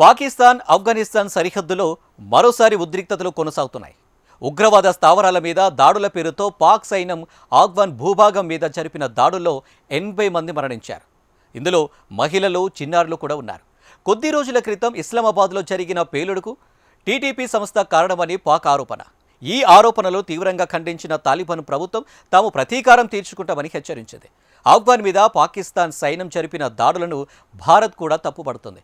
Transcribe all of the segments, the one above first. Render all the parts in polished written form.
పాకిస్తాన్ ఆఫ్ఘనిస్తాన్ సరిహద్దులో మరోసారి ఉద్రిక్తతలు కొనసాగుతున్నాయి. ఉగ్రవాద స్థావరాల మీద దాడుల పేరుతో పాక్ సైన్యం ఆఫ్ఘన్ భూభాగం మీద జరిపిన దాడుల్లో 80 మంది మరణించారు. ఇందులో మహిళలు, చిన్నారులు కూడా ఉన్నారు. కొద్ది రోజుల క్రితం ఇస్లామాబాద్లో జరిగిన పేలుడుకు టీటీపీ సంస్థ కారణమని పాక్ ఆరోపణ. ఈ ఆరోపణలు తీవ్రంగా ఖండించిన తాలిబాన్ ప్రభుత్వం తాము ప్రతీకారం తీర్చుకుంటామని హెచ్చరించింది. ఆఫ్ఘన్ మీద పాకిస్తాన్ సైన్యం జరిపిన దాడులను భారత్ కూడా తప్పుపడుతుంది.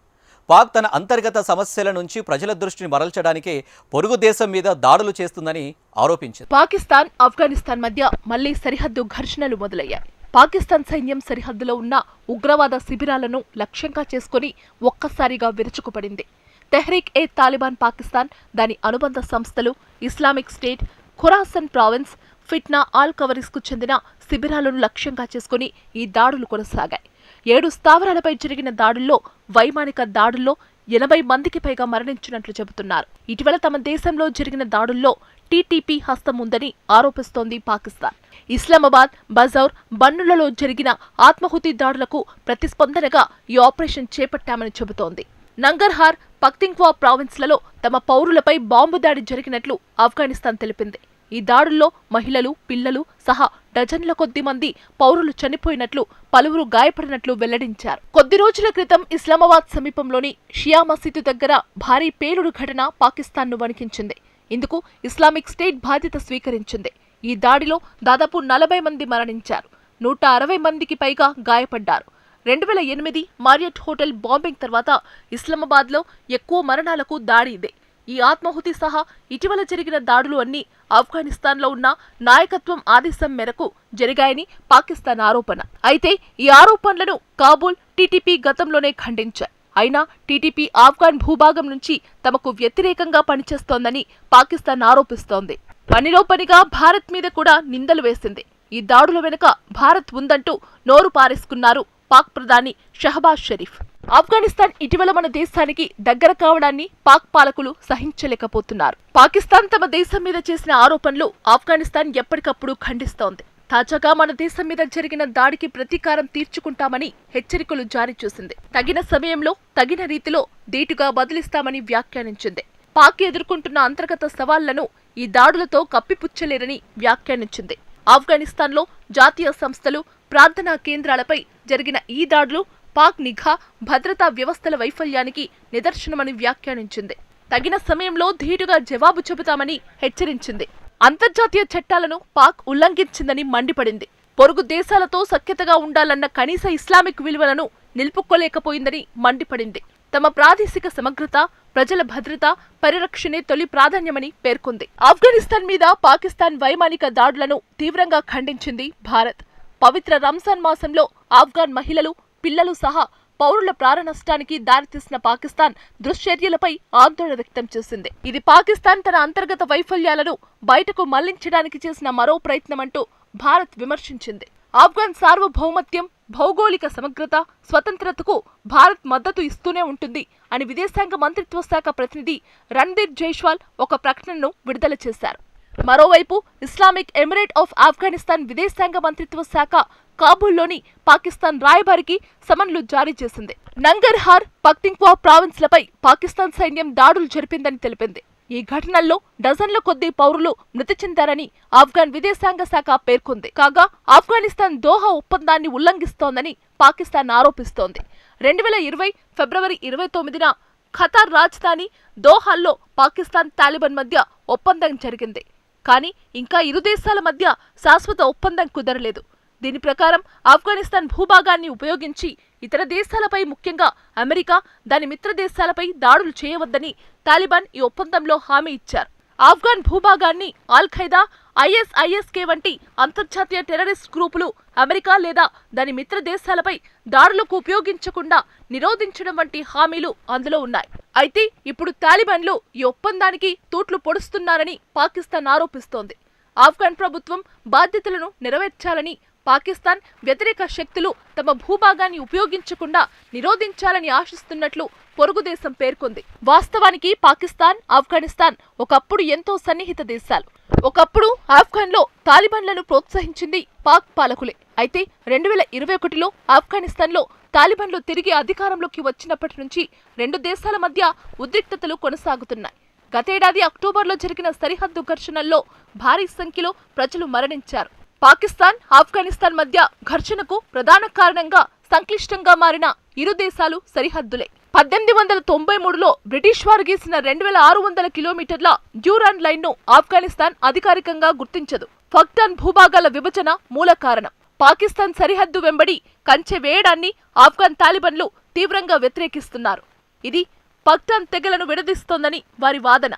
పాక్ తన అంతర్గత సమస్యల నుంచి ప్రజల దృష్టిని మరల్చడానికే పొరుగు దేశం మీద దాడులు చేస్తుందని ఆరోపించింది. పాకిస్తాన్, ఆఫ్ఘనిస్తాన్ మధ్య మళ్లీ సరిహద్దు ఘర్షణలు మొదలయ్యాయి. పాకిస్తాన్ సైన్యం సరిహద్దులో ఉన్న ఉగ్రవాద శిబిరాలను లక్ష్యంగా చేసుకుని ఒక్కసారిగా విరుచుకుపడింది. తెహ్రీక్ ఏ తాలిబాన్ పాకిస్తాన్, దాని అనుబంధ సంస్థలు Islamic state, Khorasan province, ఫిట్నా all కవరీస్కు చెందిన శిబిరాలను లక్ష్యంగా చేసుకుని ఈ దాడులు కొనసాగాయి. 7 స్థావరాలపై జరిగిన దాడుల్లో, వైమానిక దాడుల్లో 80 మందికి పైగా మరణించినట్లు చెబుతున్నారు. ఇటీవల తమ దేశంలో జరిగిన దాడుల్లో టీటీపీ హస్తం ఉందని ఆరోపిస్తోంది పాకిస్తాన్. ఇస్లామాబాద్, బజౌర్, బన్నులలో జరిగిన ఆత్మాహుతి దాడులకు ప్రతిస్పందనగా ఈ ఆపరేషన్ చేపట్టామని చెబుతోంది. నంగర్హార్, పఖ్తింఖ్వా ప్రావిన్స్లలో తమ పౌరులపై బాంబు దాడి జరిగినట్లు ఆఫ్ఘనిస్తాన్ తెలిపింది. ఈ దాడుల్లో మహిళలు, పిల్లలు సహా డజన్ల కొద్ది మంది పౌరులు చనిపోయినట్లు, పలువురు గాయపడినట్లు వెల్లడించారు. కొద్ది రోజుల క్రితం ఇస్లామాబాద్ సమీపంలోని షియా మసీదు దగ్గర భారీ పేలుడు ఘటన పాకిస్తాన్ను వణికించింది. ఇందుకు ఇస్లామిక్ స్టేట్ బాధ్యత స్వీకరించింది. ఈ దాడిలో దాదాపు 40 మంది మరణించారు, 160 మందికి పైగా గాయపడ్డారు. 2008 మారియట్ హోటల్ బాంబింగ్ తర్వాత ఇస్లామాబాద్లో ఎక్కువ మరణాలకు దాడి ఇదే. ఈ ఆత్మాహుతి సహా ఇటీవల జరిగిన దాడులు అన్నీ ఆఫ్ఘనిస్తాన్లో ఉన్న నాయకత్వం ఆదేశం మేరకు జరిగాయని పాకిస్తాన్ ఆరోపణ. అయితే ఈ ఆరోపణలను కాబూల్, టీటీపీ గతంలోనే ఖండించాయి. అయినా టీటీపీ ఆఫ్ఘన్ భూభాగం నుంచి తమకు వ్యతిరేకంగా పనిచేస్తోందని పాకిస్తాన్ ఆరోపిస్తోంది. పనిలో పనిగా భారత్ మీద కూడా నిందలు వేసింది. ఈ దాడుల వెనుక భారత్ ఉందంటూ నోరు పారేసుకున్నారు పాక్ ప్రధాని షహబాజ్ షరీఫ్. ఆఫ్ఘనిస్తాన్ ఇటీవల మన దేశానికి దగ్గర కావడాన్ని పాక్ పాలకులు సహించలేకపోతున్నారు. పాకిస్తాన్ తమ దేశం మీద చేసిన ఆరోపణలు ఆఫ్ఘనిస్తాన్ ఎప్పటికప్పుడు ఖండిస్తోంది. తాజాగా మన దేశం మీద జరిగిన దాడికి ప్రతీకారం తీర్చుకుంటామని హెచ్చరికలు జారీ చేసింది. తగిన సమయంలో, తగిన రీతిలో ధీటుగా బదిలిస్తామని వ్యాఖ్యానించింది. పాక్ ఎదుర్కొంటున్న అంతర్గత సవాళ్లను ఈ దాడులతో కప్పిపుచ్చలేరని వ్యాఖ్యానించింది. ఆఫ్ఘనిస్తాన్లో జాతీయ సంస్థలు, ప్రార్థనా కేంద్రాలపై జరిగిన ఈ దాడులు పాక్ నిఘా, భద్రతా వ్యవస్థల వైఫల్యానికి నిదర్శనమని వ్యాఖ్యానించింది. తగిన సమయంలో ధీటుగా జవాబు చెబుతామని హెచ్చరించింది. అంతర్జాతీయ చట్టాలను పాక్ ఉల్లంఘించిందని మండిపడింది. పొరుగు దేశాలతో సఖ్యతగా ఉండాలన్న కనీస ఇస్లామిక్ విలువలను నిలుపుకోలేకపోయిందని మండిపడింది. తమ ప్రాదేశిక సమగ్రత, ప్రజల భద్రత, పరిరక్షణే తొలి ప్రాధాన్యమని పేర్కొంది. ఆఫ్ఘనిస్తాన్ మీద పాకిస్తాన్ వైమానిక దాడులను తీవ్రంగా ఖండించింది భారత్. పవిత్ర రంజాన్ మాసంలో ఆఫ్ఘన్ మహిళలు, పిల్లలు సహా పౌరుల ప్రాణ నష్టానికి దారితీసిన పాకిస్తాన్ దుశ్చర్యలపై ఆందోళన వ్యక్తం చేసింది. ఇది పాకిస్తాన్ తన అంతర్గత వైఫల్యాలను బయటకు మళ్లించడానికి చేసిన మరో ప్రయత్నమంటూ భారత్ విమర్శించింది. ఆఫ్ఘన్ సార్వభౌమత్యం, భౌగోళిక సమగ్రత, స్వతంత్రతకు భారత్ మద్దతు ఇస్తూనే ఉంటుంది అని విదేశాంగ మంత్రిత్వ శాఖ ప్రతినిధి రణ్దీప్ జైస్వాల్ ఒక ప్రకటనను విడుదల చేశారు. మరోవైపు ఇస్లామిక్ ఎమిరేట్ ఆఫ్ ఆఫ్ఘనిస్తాన్ విదేశాంగ మంత్రిత్వ శాఖ కాబూల్లోని పాకిస్తాన్ రాయబారికి సమన్లు జారీ చేసింది. నంగర్హార్, పఖ్తింఖ్వా ప్రావిన్స్లపై పాకిస్తాన్ సైన్యం దాడులు జరిపిందని తెలిపింది. ఈ ఘటనల్లో డజన్ల కొద్దీ పౌరులు మృతి చెందారని ఆఫ్ఘన్ విదేశాంగ శాఖ పేర్కొంది. కాగా ఆఫ్ఘనిస్తాన్ దోహా ఒప్పందాన్ని ఉల్లంఘిస్తోందని పాకిస్తాన్ ఆరోపిస్తోంది. 2020 ఫిబ్రవరి 29న ఖతార్ రాజధాని దోహాల్లో పాకిస్తాన్, తాలిబాన్ మధ్య ఒప్పందం జరిగింది. కానీ ఇంకా ఇరు దేశాల మధ్య శాశ్వత ఒప్పందం కుదరలేదు. దీని ప్రకారం ఆఫ్ఘనిస్తాన్ భూభాగాన్ని ఉపయోగించి ఇతర దేశాలపై, ముఖ్యంగా అమెరికా, దాని మిత్ర దేశాలపై దాడులు చేయవద్దని తాలిబాన్ ఈ ఒప్పందంలో హామీ ఇచ్చారు. ఆఫ్ఘన్ భూభాగాన్ని ఆల్-ఖైదా, ISIS-K వంటి అంతర్జాతీయ టెర్రరిస్ట్ గ్రూపులు అమెరికా లేదా దాని మిత్ర దేశాలపై దాడులకు ఉపయోగించకుండా నిరోధించడం వంటి హామీలు అందులో ఉన్నాయి. అయితే ఇప్పుడు తాలిబాన్లు ఈ ఒప్పందానికి తూట్లు పొడుస్తున్నారని పాకిస్తాన్ ఆరోపిస్తోంది. ఆఫ్ఘన్ ప్రభుత్వం బాధ్యతలను నెరవేర్చాలని, పాకిస్తాన్ వ్యతిరేక శక్తులు తమ భూభాగాన్ని ఉపయోగించకుండా నిరోధించాలని ఆశిస్తున్నట్లు పొరుగు దేశం పేర్కొంది. వాస్తవానికి పాకిస్తాన్, ఆఫ్ఘనిస్తాన్ ఒకప్పుడు ఎంతో సన్నిహిత దేశాలు. ఒకప్పుడు ఆఫ్ఘన్లో తాలిబాన్లను ప్రోత్సహించింది పాక్ పాలకులే. అయితే 2021లో ఆఫ్ఘనిస్తాన్లో తాలిబాన్లు తిరిగి అధికారంలోకి వచ్చినప్పటి నుంచి రెండు దేశాల మధ్య ఉద్రిక్తతలు కొనసాగుతున్నాయి. గతేడాది అక్టోబర్లో జరిగిన సరిహద్దు ఘర్షణల్లో భారీ సంఖ్యలో ప్రజలు మరణించారు. పాకిస్తాన్, ఆఫ్ఘనిస్తాన్ మధ్య ఘర్షణకు ప్రధాన కారణంగా సంక్లిష్టంగా మారిన ఇరు దేశాలు సరిహద్దులే. 1893లో బ్రిటిష్ వారు గీసిన 2600 కిలోమీటర్ల డ్యూరాండ్ లైన్ ను ఆఫ్ఘనిస్తాన్ అధికారికంగా గుర్తించదు. పఖ్తాన్ భూభాగాల విభజన మూల కారణం. పాకిస్తాన్ సరిహద్దు వెంబడి కంచె వేయడాన్ని ఆఫ్ఘన్ తాలిబాన్లు తీవ్రంగా వ్యతిరేకిస్తున్నారు. ఇది పఖ్తాన్ తెగలను విడదీస్తోందని వారి వాదన.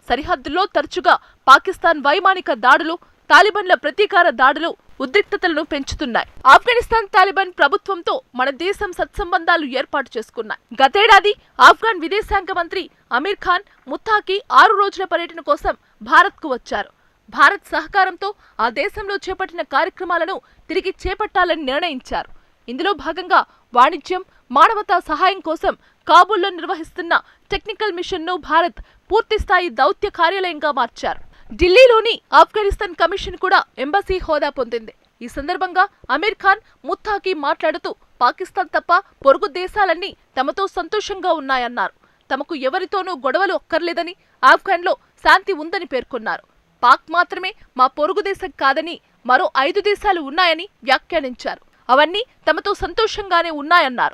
సరిహద్దుల్లో తరచుగా పాకిస్తాన్ వైమానిక దాడులు, తాలిబాన్ల ప్రతీకార దాడులు ఉద్రిక్తతలను పెంచుతున్నాయి. ఆఫ్ఘనిస్తాన్ తాలిబాన్ ప్రభుత్వంతో మన దేశం సత్సంబంధాలు ఏర్పాటు చేసుకున్నాయి. గతేడాది ఆఫ్ఘన్ విదేశాంగ మంత్రి అమీర్ ఖాన్ ముత్తాకి 6 రోజుల పర్యటన కోసం భారత్కు వచ్చారు. భారత్ సహకారంతో ఆ దేశంలో చేపట్టిన కార్యక్రమాలను తిరిగి చేపట్టాలని నిర్ణయించారు. ఇందులో భాగంగా వాణిజ్యం, మానవతా సహాయం కోసం కాబూల్లో నిర్వహిస్తున్న టెక్నికల్ మిషన్ను భారత్ పూర్తిస్థాయి దౌత్య కార్యాలయంగా మార్చారు. ఢిల్లీలోని ఆఫ్ఘనిస్తాన్ కమిషన్ కూడా ఎంబసీ హోదా పొందింది. ఈ సందర్భంగా అమీర్ ఖాన్ ముత్తాకి మాట్లాడుతూ పాకిస్తాన్ తప్ప పొరుగు దేశాలన్నీ తమతో సంతోషంగా ఉన్నాయన్నారు. తమకు ఎవరితోనూ గొడవలు అక్కర్లేదని, ఆఫ్ఘన్లో శాంతి ఉందని పేర్కొన్నారు. పాక్ మాత్రమే మా పొరుగు దేశం కాదని, మరో 5 దేశాలు ఉన్నాయని వ్యాఖ్యానించారు. అవన్నీ తమతో సంతోషంగానే ఉన్నాయన్నారు.